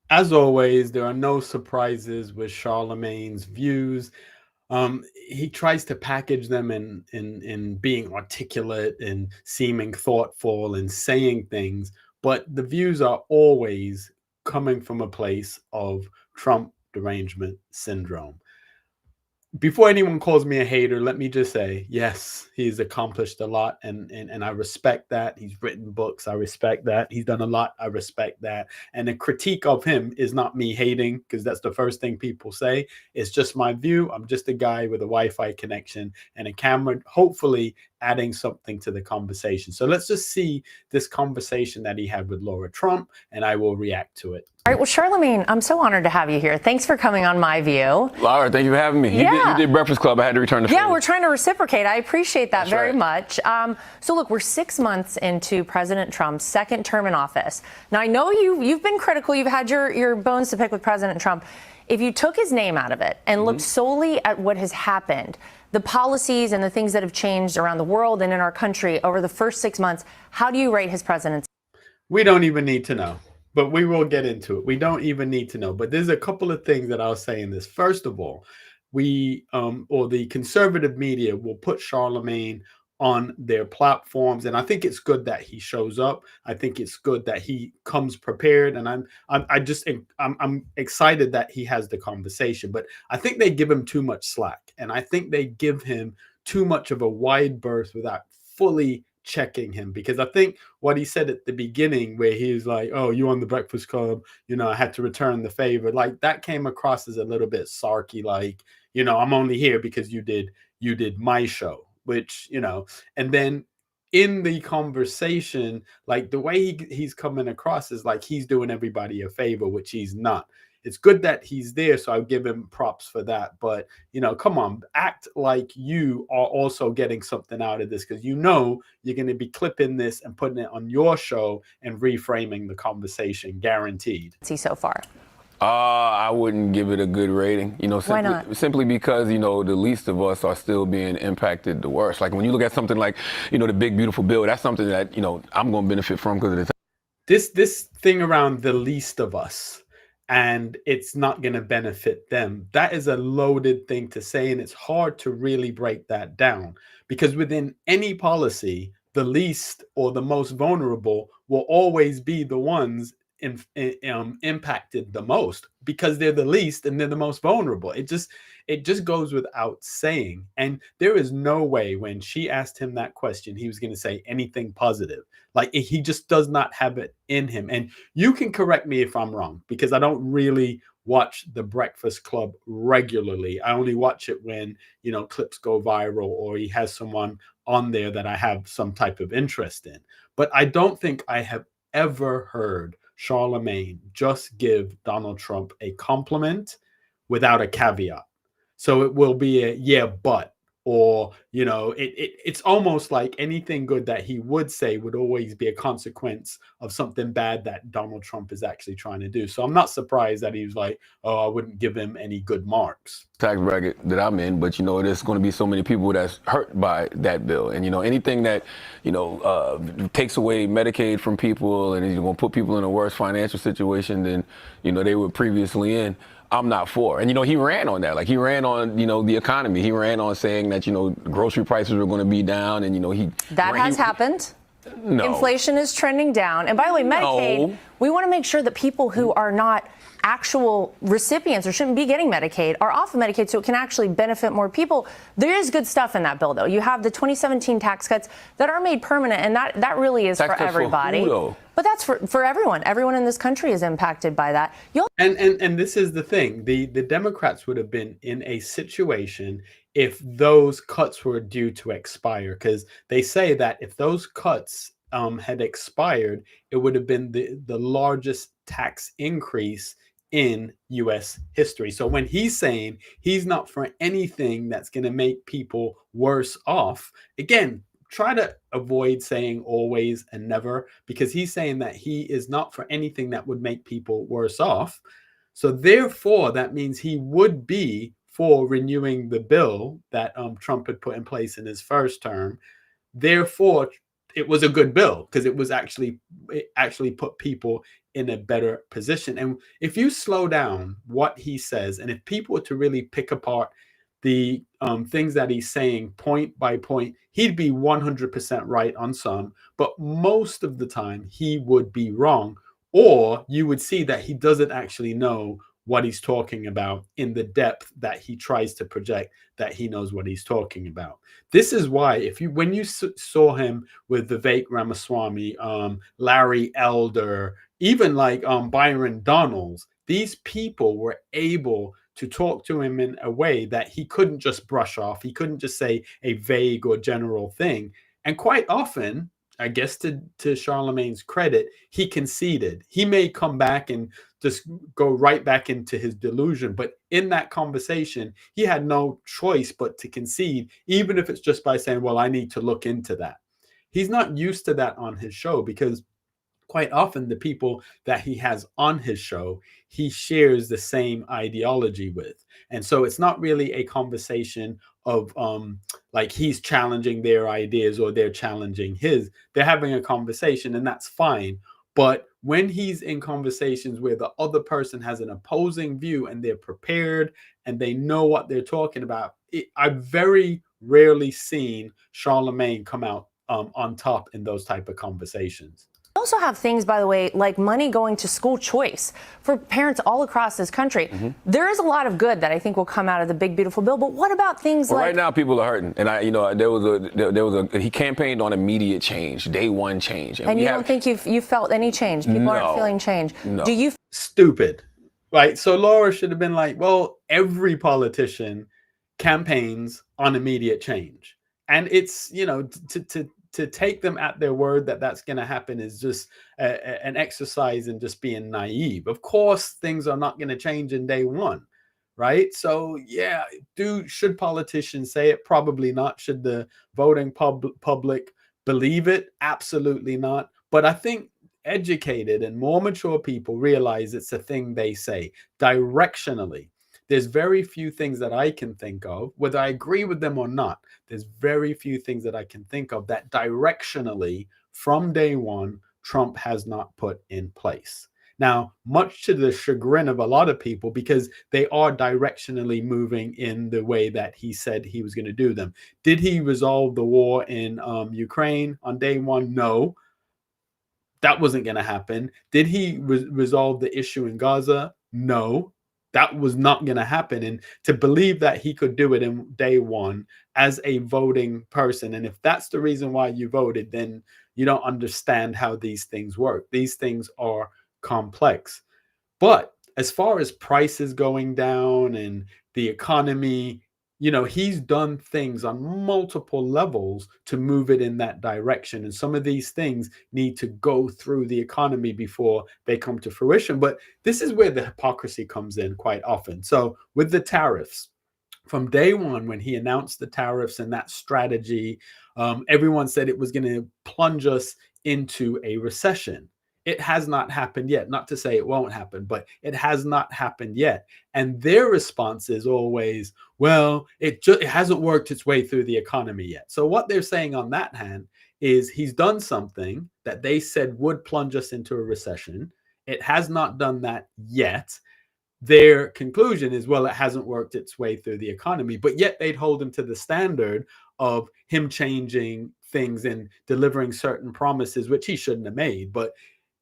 As always, there are no surprises with Charlemagne's views. He tries to package them in being articulate and seeming thoughtful and saying things, but the views are always coming from a place of Trump derangement syndrome. Before anyone calls me a hater, let me just say, yes, he's accomplished a lot, and I respect that. He's written books, I respect that. He's done a lot, I respect that. And a critique of him is not me hating, because that's the first thing people say. It's just my view. I'm just a guy with a Wi-Fi connection and a camera, hopefully adding something to the conversation. So let's just see this conversation that he had with Laura Trump, and I will react to it. All right, well, Charlamagne, I'm so honored to have you here. Thanks for coming on My View. Laura, thank you for having me. Yeah. You did Breakfast Club. I had to return the favor. Yeah, we're trying to reciprocate. I appreciate that That's very right. much. So look, we're 6 months into President Trump's second term in office. Now, I know you've been critical. You've had your bones to pick with President Trump. If you took his name out of it and looked solely at what has happened, the policies and the things that have changed around the world and in our country over the first 6 months, how do you rate his presidency? We don't even need to know, but we will get into it. We don't even need to know. But there's a couple of things that I'll say in this. First of all, we or the conservative media will put Charlamagne on their platforms, and I think it's good that he shows up. I think it's good that he comes prepared, and I'm excited that he has the conversation. But I think they give him too much slack, and I think they give him too much of a wide berth without fully checking him, because I think what he said at the beginning, where he was like, "Oh, you on the Breakfast Club, I had to return the favor," like that came across as a little bit sarky, like, I'm only here because you did my show, which, and then in the conversation, like the way he's coming across is like he's doing everybody a favor, which he's not. It's good that he's there, so I'll give him props for that. But come on, act like you are also getting something out of this, because you're going to be clipping this and putting it on your show and reframing the conversation, guaranteed. See so far. I wouldn't give it a good rating. Why not? Simply because, the least of us are still being impacted the worst. Like when you look at something like, the big, beautiful bill, that's something that, I'm going to benefit from because of the This thing around the least of us, and it's not going to benefit them, that is a loaded thing to say, and it's hard to really break that down, because within any policy, the least or the most vulnerable will always be the ones impacted the most, because they're the least and they're the most vulnerable. It just goes without saying. And there is no way when she asked him that question he was going to say anything positive. Like, he just does not have it in him. And you can correct me if I'm wrong, because I don't really watch the Breakfast Club regularly. I only watch it when clips go viral or he has someone on there that I have some type of interest in. But I don't think I have ever heard Charlamagne just give Donald Trump a compliment without a caveat. So it will be a yeah, but, or it's almost like anything good that he would say would always be a consequence of something bad that Donald Trump is actually trying to do. So I'm not surprised that he was like, "Oh, I wouldn't give him any good marks." tax bracket that I'm in, but there's going to be so many people that's hurt by that bill, and anything that takes away Medicaid from people and is going to put people in a worse financial situation than they were previously in. I'm not for. And he ran on that. Like, he ran on the economy. He ran on saying that grocery prices were going to be down, and that has happened. No. Inflation is trending down. And by the way, Medicaid, we want to make sure that people who are not actual recipients or shouldn't be getting Medicaid are off of Medicaid, so it can actually benefit more people. There is good stuff in that bill, though. You have the 2017 tax cuts that are made permanent, and that really is for everybody. But that's for everyone. Everyone in this country is impacted by that. And this is the thing. The Democrats would have been in a situation if those cuts were due to expire, because they say that if those cuts had expired, it would have been the largest tax increase in U.S. history. So when he's saying he's not for anything that's going to make people worse off, again, try to avoid saying always and never, because he's saying that he is not for anything that would make people worse off. So therefore, that means he would be for renewing the bill that Trump had put in place in his first term. Therefore, it was a good bill because it actually put people in a better position. And if you slow down what he says, and if people were to really pick apart the things that he's saying point by point, he'd be 100% right on some, but most of the time he would be wrong, or you would see that he doesn't actually know what he's talking about in the depth that he tries to project that he knows what he's talking about. This is why, if you when you saw him with Vivek Ramaswamy, Larry Elder, even like Byron Donalds, these people were able to talk to him in a way that he couldn't just brush off. He couldn't just say a vague or general thing. And quite often, I guess to Charlamagne's credit, he conceded. He may come back and just go right back into his delusion. But in that conversation, he had no choice but to concede, even if it's just by saying, well, I need to look into that. He's not used to that on his show, because quite often the people that he has on his show, he shares the same ideology with. And so it's not really a conversation of like he's challenging their ideas or they're challenging his. They're having a conversation, and that's fine. But when he's in conversations where the other person has an opposing view and they're prepared and they know what they're talking about, I've very rarely seen Charlamagne come out on top in those type of conversations. We also have things, by the way, like money going to school choice for parents all across this country. There is a lot of good that I think will come out of the big, beautiful bill. But what about things like... Right now, people are hurting. And he campaigned on immediate change, day one change. And you don't think you felt any change? People aren't feeling change. No. Do you... Stupid, right? So Laura should have been like, well, every politician campaigns on immediate change. And it's, to take them at their word that that's going to happen is just an exercise in just being naive. Of course, things are not going to change in day one, right? So yeah, should politicians say it? Probably not. Should the voting public believe it? Absolutely not. But I think educated and more mature people realize it's a thing they say directionally. There's very few things that I can think of, whether I agree with them or not. There's very few things that I can think of that directionally from day one, Trump has not put in place. Now, much to the chagrin of a lot of people, because they are directionally moving in the way that he said he was going to do them. Did he resolve the war in Ukraine on day one? No, that wasn't going to happen. Did he resolve the issue in Gaza? No. That was not going to happen. And to believe that he could do it in day one as a voting person, and if that's the reason why you voted, then you don't understand how these things work. These things are complex. But as far as prices going down and the economy, he's done things on multiple levels to move it in that direction. And some of these things need to go through the economy before they come to fruition. But this is where the hypocrisy comes in quite often. So with the tariffs, from day one, when he announced the tariffs and that strategy, everyone said it was going to plunge us into a recession. It has not happened yet. Not to say it won't happen, but it has not happened yet. And their response is always, well, it hasn't worked its way through the economy yet. So what they're saying on that hand is he's done something that they said would plunge us into a recession. It has not done that yet. Their conclusion is, well, it hasn't worked its way through the economy, but yet they'd hold him to the standard of him changing things and delivering certain promises, which he shouldn't have made, but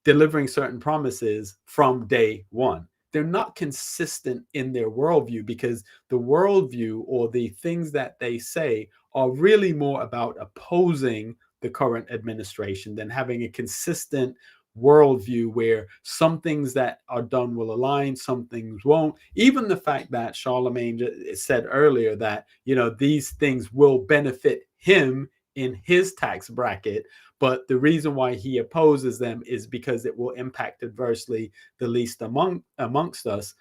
delivering certain promises from day one. They're not consistent in their worldview, because the worldview or the things that they say are really more about opposing the current administration than having a consistent worldview where some things that are done will align, some things won't. Even the fact that Charlamagne said earlier that, these things will benefit him in his tax bracket, but the reason why he opposes them is because it will impact adversely the least amongst us.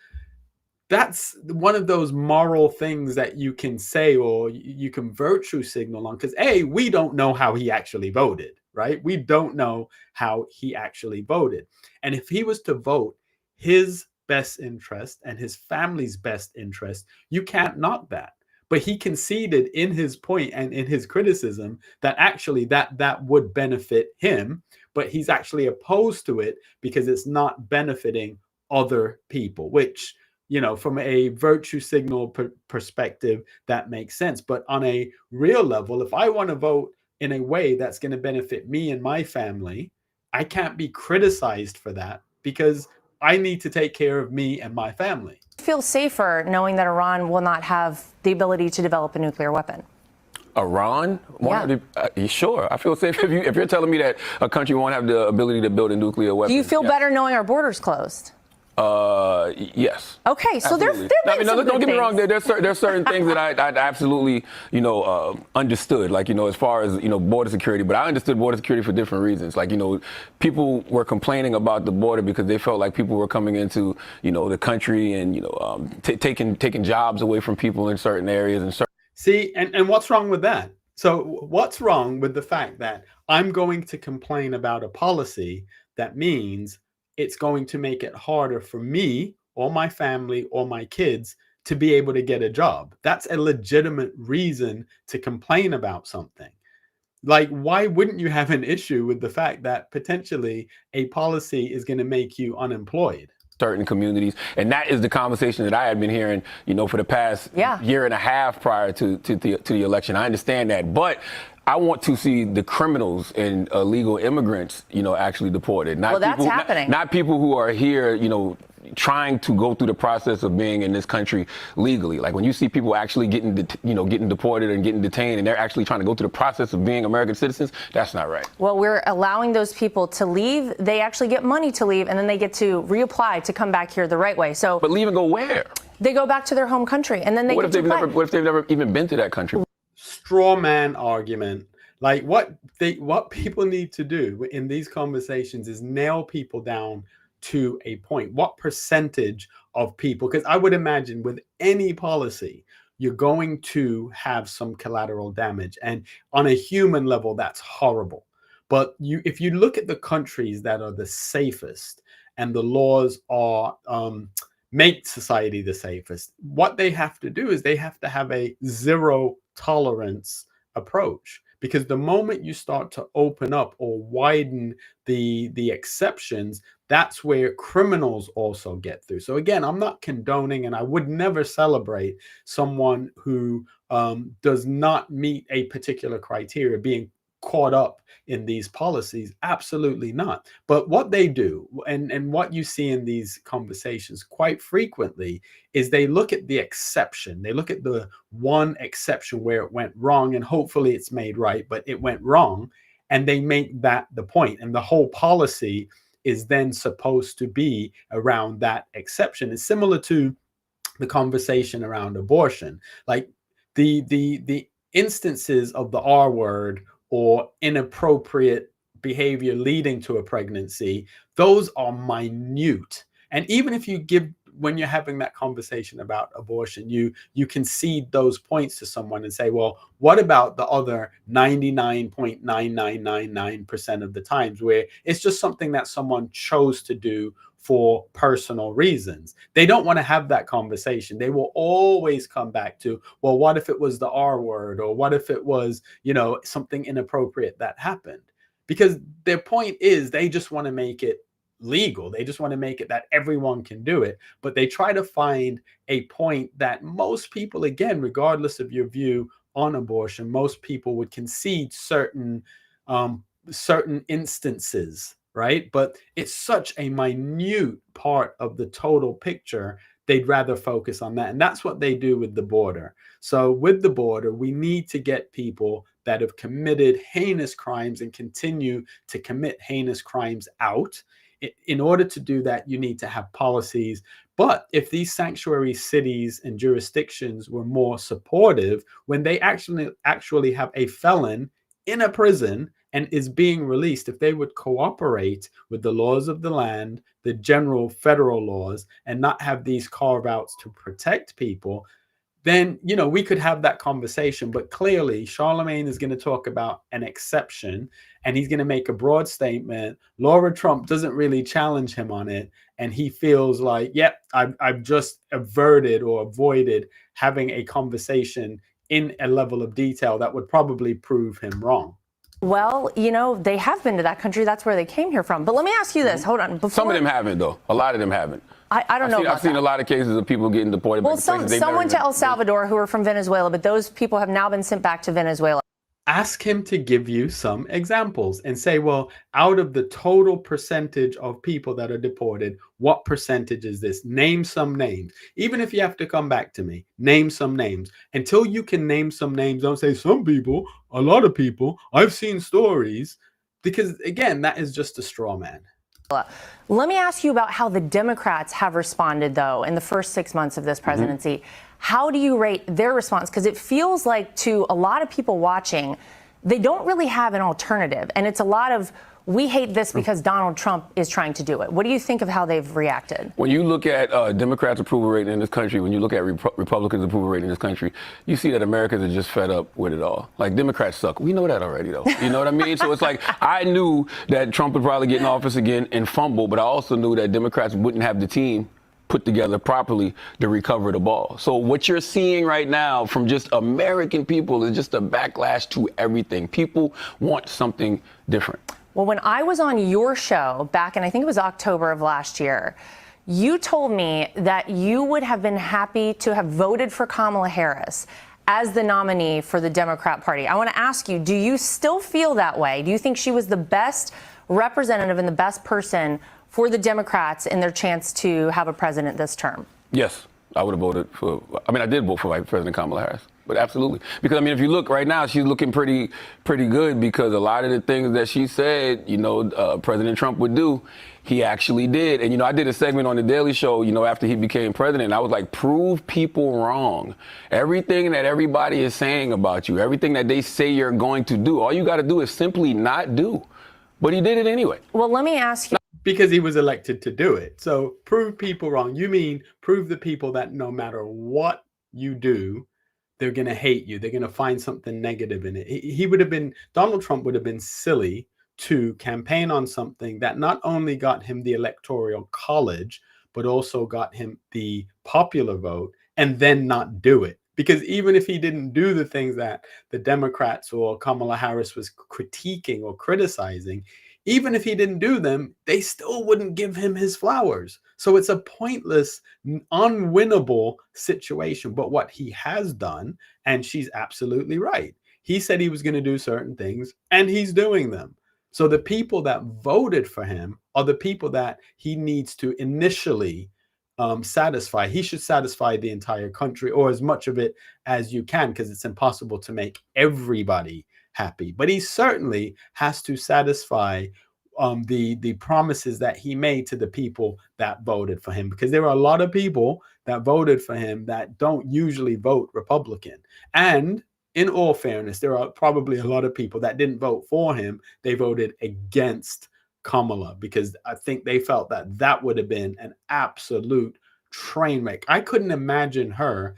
That's one of those moral things that you can say, or you can virtue signal on, because we don't know how he actually voted, right? We don't know how he actually voted. And if he was to vote his best interest and his family's best interest, you can't knock that. But he conceded in his point and in his criticism that actually that would benefit him, but he's actually opposed to it because it's not benefiting other people, which, you know, from a virtue signal perspective, that makes sense. But on a real level, if I want to vote in a way that's going to benefit me and my family, I can't be criticized for that because I need to take care of me and my family. Feel safer knowing that Iran will not have the ability to develop a nuclear weapon? Iran? Yeah. Sure. I feel safe if you're telling me that a country won't have the ability to build a nuclear weapon. Do you feel better knowing our borders closed? Yes. Okay, so absolutely. don't get me wrong. There's certain things that I absolutely, understood. Like, as far as, border security. But I understood border security for different reasons. Like, people were complaining about the border because they felt like people were coming into, the country and, taking jobs away from people in certain areas and certain. See, and what's wrong with that? So what's wrong with the fact that I'm going to complain about a policy that means it's going to make it harder for me or my family or my kids to be able to get a job? That's a legitimate reason to complain about something. Like, why wouldn't you have an issue with the fact that potentially a policy is going to make you unemployed? Certain communities, and that is the conversation that I had been hearing, for the past year and a half prior to the election. I understand that, but I want to see the criminals and illegal immigrants, actually deported. Well, that's happening. Not people who are here, trying to go through the process of being in this country legally. Like when you see people actually getting deported and getting detained, and they're actually trying to go through the process of being American citizens, that's not right. Well, we're allowing those people to leave. They actually get money to leave, and then they get to reapply to come back here the right way. So, but leave and go where? They go back to their home country, and then they what if they've never even been to that country? Straw man argument. Like what people need to do in these conversations is nail people down to a point. What percentage of people, because I would imagine with any policy, you're going to have some collateral damage. And on a human level, that's horrible. But if you look at the countries that are the safest and the laws are make society the safest, what they have to do is they have to have a zero tolerance approach. Because the moment you start to open up or widen the exceptions, that's where criminals also get through. So again, I'm not condoning, and I would never celebrate someone who does not meet a particular criteria being caught up in these policies. Absolutely not. But what they do, and what you see in these conversations quite frequently, is they look at the exception. They look at the one exception where it went wrong, and hopefully it's made right, but it went wrong, and they make that the point. And the whole policy is then supposed to be around that exception. It's similar to the conversation around abortion. Like the instances of the R word or inappropriate behavior leading to a pregnancy, those are minute. And even if you when you're having that conversation about abortion, you concede those points to someone and say, well, what about the other 99.9999% of the times where it's just something that someone chose to do for personal reasons? They don't want to have that conversation. They will always come back to, well, what if it was the R word, or what if it was, something inappropriate that happened? Because their point is they just want to make it legal. They just want to make it that everyone can do it. But they try to find a point that most people, again, regardless of your view on abortion, most people would concede certain instances, right? But it's such a minute part of the total picture. They'd rather focus on that. And that's what they do with the border. So with the border, we need to get people that have committed heinous crimes and continue to commit heinous crimes out. In order to do that, you need to have policies. But if these sanctuary cities and jurisdictions were more supportive, when they actually have a felon in a prison and is being released, if they would cooperate with the laws of the land, the general federal laws, and not have these carve-outs to protect people, then, we could have that conversation. But clearly, Charlamagne is going to talk about an exception, and he's going to make a broad statement. Laura Trump doesn't really challenge him on it. And he feels like, yep, I've just averted or avoided having a conversation in a level of detail that would probably prove him wrong. Well, they have been to that country. That's where they came here from. But let me ask you this. Hold on. Some of them haven't, though. A lot of them haven't. I don't know. I've seen a lot of cases of people getting deported. Well, some went to El Salvador who are from Venezuela, but those people have now been sent back to Venezuela. Ask him to give you some examples and say, well, out of the total percentage of people that are deported, what percentage is this? Name some names. Even if you have to come back to me, name some names. Until you can name some names, don't say some people, a lot of people, I've seen stories, because again, that is just a straw man. Let me ask you about how the Democrats have responded, though, in the first 6 months of this presidency. How do you rate their response? Because it feels like to a lot of people watching, they don't really have an alternative. And it's a lot of, we hate this because Donald Trump is trying to do it. What do you think of how they've reacted? When you look at Democrats' approval rating in this country, when you look at Republicans' approval rating in this country, you see that Americans are just fed up with it all. Like, Democrats suck. We know that already, though. You know what I mean? So it's like, I knew that Trump would probably get in office again and fumble, but I also knew that Democrats wouldn't have the team put together properly to recover the ball. So what you're seeing right now from just American people is just a backlash to everything. People want something different. Well, when I was on your show back in, I think it was October of last year, you told me that you would have been happy to have voted for Kamala Harris as the nominee for the Democrat Party. I want to ask you, do you still feel that way? Do you think she was the best representative and the best person for the Democrats in their chance to have a president this term? Yes, I would have voted for, I did vote for Vice President Kamala Harris. But absolutely. Because, if you look right now, she's looking pretty good, because a lot of the things that she said, President Trump would do, he actually did. And, I did a segment on The Daily Show, after he became president. And I was like, prove people wrong. Everything that everybody is saying about you, everything that they say you're going to do, all you got to do is simply not do. But he did it anyway. Well, let me ask you. Because he was elected to do it. So prove people wrong. You mean prove the people that no matter what you do, they're going to hate you. They're going to find something negative in it. Donald Trump would have been silly to campaign on something that not only got him the Electoral College, but also got him the popular vote, and then not do it. Because even if he didn't do the things that the Democrats or Kamala Harris was critiquing or criticizing, even if he didn't do them, they still wouldn't give him his flowers. So it's a pointless, unwinnable situation. But what he has done, and she's absolutely right, he said he was going to do certain things, and he's doing them. So the people that voted for him are the people that he needs to initially satisfy. He should satisfy the entire country, or as much of it as you can, because it's impossible to make everybody happy. But he certainly has to satisfy the promises that he made to the people that voted for him, because there are a lot of people that voted for him that don't usually vote Republican. And in all fairness, there are probably a lot of people that didn't vote for him. They voted against Kamala, because I think they felt that that would have been an absolute train wreck. I couldn't imagine her,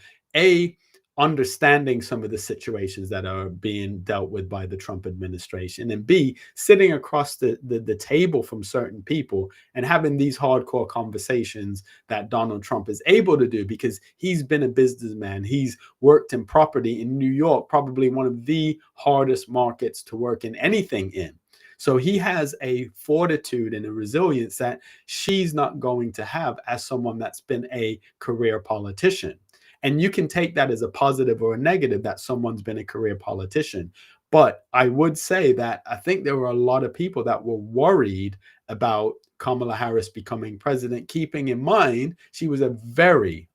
understanding some of the situations that are being dealt with by the Trump administration, and B, sitting across the table from certain people and having these hardcore conversations that Donald Trump is able to do, because he's been a businessman. He's worked in property in New York, probably one of the hardest markets to work in anything in. So he has a fortitude and a resilience that she's not going to have as someone that's been a career politician. And you can take that as a positive or a negative, that someone's been a career politician. But I would say that I think there were a lot of people that were worried about Kamala Harris becoming president, keeping in mind she was a very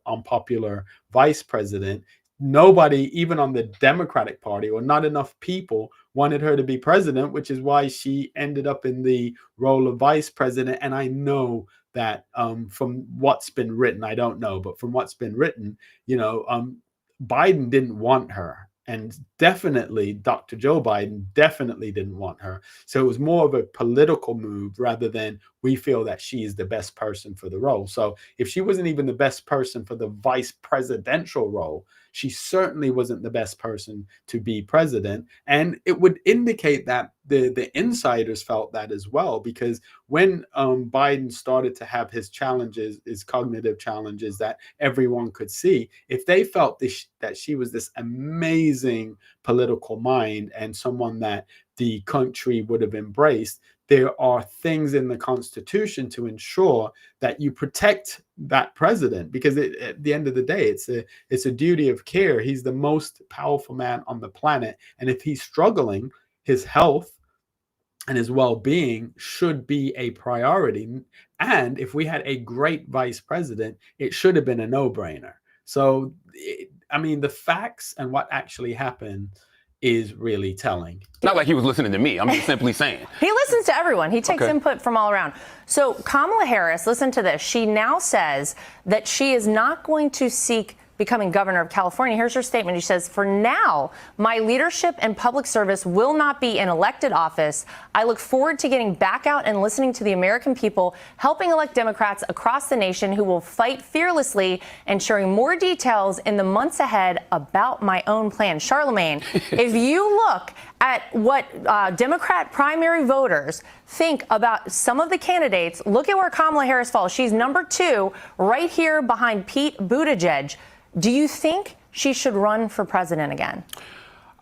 unpopular vice president. Nobody, even on the Democratic Party, or not enough people, wanted her to be president, which is why she ended up in the role of vice president. And I know that from what's been written, I don't know, but from what's been written, Biden didn't want her. And definitely Dr. Joe Biden definitely didn't want her. So it was more of a political move rather than we feel that she is the best person for the role. So if she wasn't even the best person for the vice presidential role, she certainly wasn't the best person to be president. And it would indicate that the insiders felt that as well, because when Biden started to have his challenges, his cognitive challenges that everyone could see, if they felt that she was this amazing political mind and someone that the country would have embraced, there are things in the Constitution to ensure that you protect that president, because at the end of the day, it's a duty of care. He's the most powerful man on the planet, and if he's struggling, his health and his well-being should be a priority. And if we had a great vice president, it should have been a no-brainer. So, I mean, the facts and what actually happened is really telling. Not like he was listening to me. I'm just simply saying. He listens to everyone. He takes input from all around. So Kamala Harris, listen to this. She now says that she is not going to seek becoming governor of California. Here's her statement. She says, "For now, my leadership and public service will not be in elected office. I look forward to getting back out and listening to the American people, helping elect Democrats across the nation who will fight fearlessly and sharing more details in the months ahead about my own plan." Charlamagne, if you look at what Democrat primary voters think about some of the candidates, look at where Kamala Harris falls. She's number 2, right here behind Pete Buttigieg. Do you think she should run for president again?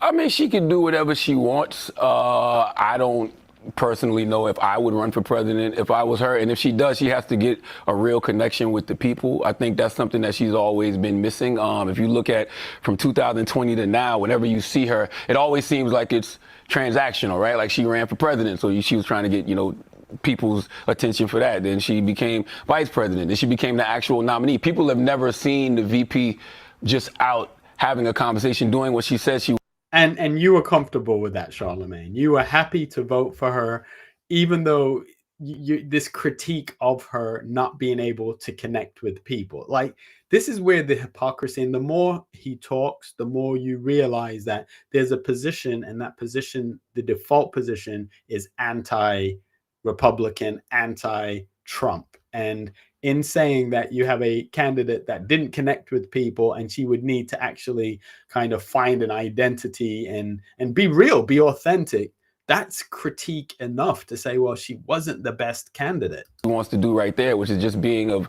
I mean, she can do whatever she wants. I don't personally know if I would run for president if I was her. And if she does, she has to get a real connection with the people. I think that's something that she's always been missing. If you look at from 2020 to now, whenever you see her, it always seems like it's transactional, right? Like she ran for president, so she was trying to get, people's attention for that. Then she became vice president. Then she became the actual nominee. People have never seen the VP just out having a conversation, doing what she says she would. And you were comfortable with that, Charlamagne. You were happy to vote for her, even though this critique of her not being able to connect with people. Like, this is where the hypocrisy, and the more he talks, the more you realize that there's a position, and that position, the default position, is anti-Republican, anti-Trump. And in saying that you have a candidate that didn't connect with people, and she would need to actually kind of find an identity and be real, be authentic, that's critique enough to say, well, she wasn't the best candidate. Wants to do right there, which is just being of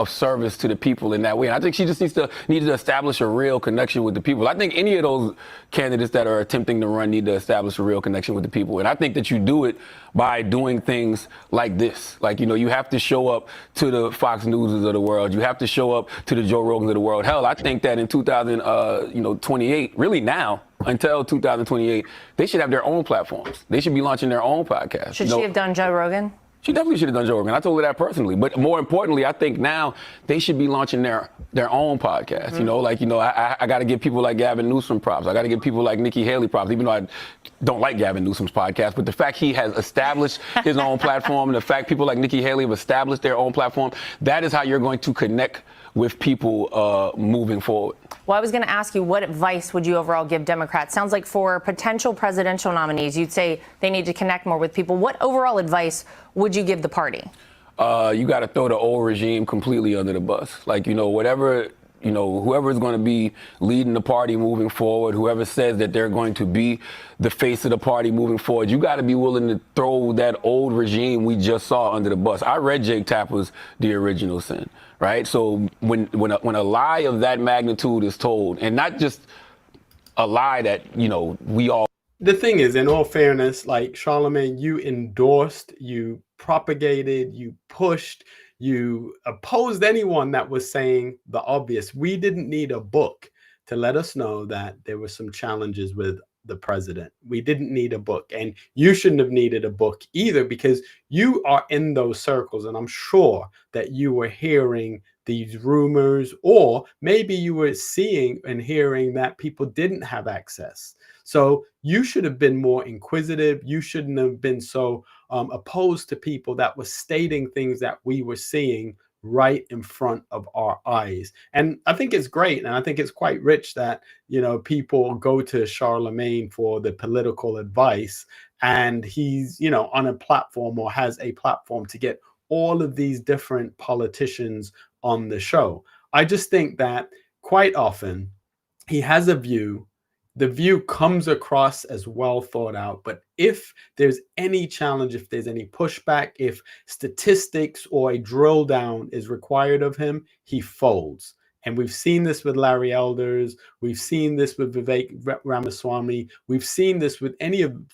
service to the people in that way. And I think she just needs to establish a real connection with the people. I think any of those candidates that are attempting to run need to establish a real connection with the people. And I think that you do it by doing things like this. Like, you have to show up to the Fox Newses of the world. You have to show up to the Joe Rogans of the world. Hell, I think that in 2028, really now, until 2028, they should have their own platforms. They should be launching their own podcasts. Should she have done Joe Rogan? She definitely should have done Joe Rogan. I told her that personally. But more importantly, I think now they should be launching their own podcast. Mm-hmm. I got to give people like Gavin Newsom props. I got to give people like Nikki Haley props, even though I don't like Gavin Newsom's podcast. But the fact he has established his own platform, and the fact people like Nikki Haley have established their own platform, that is how you're going to connect with people moving forward. Well, I was going to ask you, what advice would you overall give Democrats? Sounds like for potential presidential nominees, you'd say they need to connect more with people. What overall advice would you give the party? You got to throw the old regime completely under the bus. Like, whatever, whoever is going to be leading the party moving forward, whoever says that they're going to be the face of the party moving forward, you got to be willing to throw that old regime we just saw under the bus. I read Jake Tapper's The Original Sin. Right. So when a lie of that magnitude is told, and not just a lie that, we all. The thing is, in all fairness, like, Charlamagne, you endorsed, you propagated, you pushed, you opposed anyone that was saying the obvious. We didn't need a book to let us know that there were some challenges with the president. We didn't need a book, and you shouldn't have needed a book either, because you are in those circles, and I'm sure that you were hearing these rumors, or maybe you were seeing and hearing that people didn't have access. So you should have been more inquisitive. You shouldn't have been so opposed to people that were stating things that we were seeing right in front of our eyes. And I think it's great, and I think it's quite rich that, you know, people go to Charlamagne for the political advice, and he's, you know, on a platform, or has a platform, to get all of these different politicians on the show. I just think that quite often he has a view. The view comes across as well thought out, but if there's any challenge, if there's any pushback, if statistics or a drill down is required of him, he folds. And we've seen this with Larry Elders. We've seen this with Vivek Ramaswamy. We've seen this with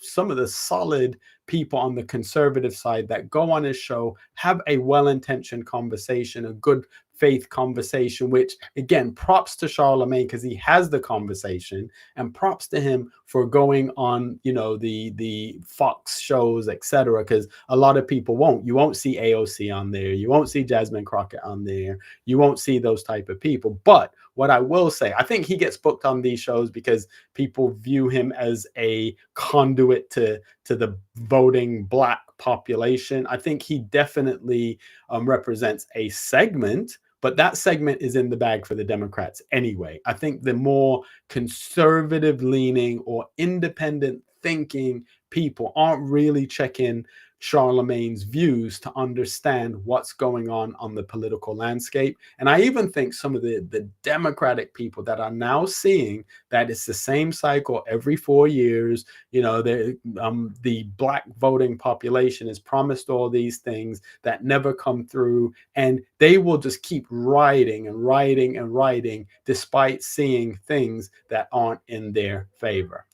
some of the solid people on the conservative side that go on his show, have a well-intentioned conversation, a good faith conversation, which again, props to Charlamagne because he has the conversation, and props to him for going on, you know, the Fox shows, etc. Because a lot of people won't. You won't see AOC on there. You won't see Jasmine Crockett on there. You won't see those type of people. But what I will say, I think he gets booked on these shows because people view him as a conduit to the voting Black population. I think he definitely represents a segment, but that segment is in the bag for the Democrats anyway. I think the more conservative leaning or independent thinking people aren't really checking Charlamagne's views to understand what's going on the political landscape. And I even think some of the Democratic people that are now seeing that it's the same cycle every 4 years, you know, the Black voting population is promised all these things that never come through, and they will just keep writing and writing and writing despite seeing things that aren't in their favor.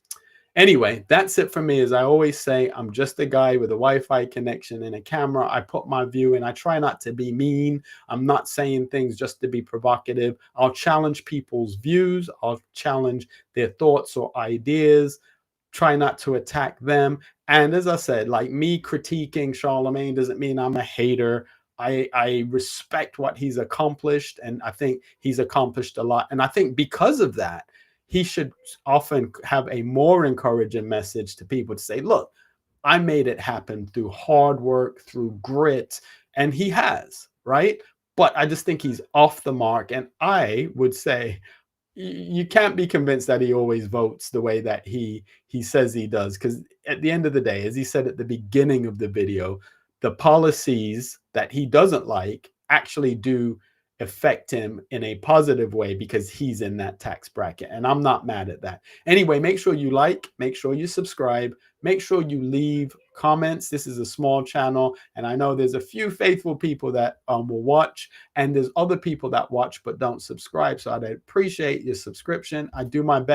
Anyway, that's it for me. As I always say, I'm just a guy with a Wi-Fi connection and a camera. I put my view in. I try not to be mean. I'm not saying things just to be provocative. I'll challenge people's views. I'll challenge their thoughts or ideas. Try not to attack them. And as I said, like, me critiquing Charlamagne doesn't mean I'm a hater. I respect what he's accomplished, and I think he's accomplished a lot. And I think because of that, he should often have a more encouraging message to people to say, look, I made it happen through hard work, through grit, and he has, right? But I just think he's off the mark. And I would say you can't be convinced that he always votes the way that he says he does, because at the end of the day, as he said at the beginning of the video, the policies that he doesn't like actually do affect him in a positive way because he's in that tax bracket, and I'm not mad at that. Anyway, make sure you like, make sure you subscribe, make sure you leave comments. This is a small channel, and I know there's a few faithful people that will watch, and there's other people that watch but don't subscribe, so I'd appreciate your subscription. I do my best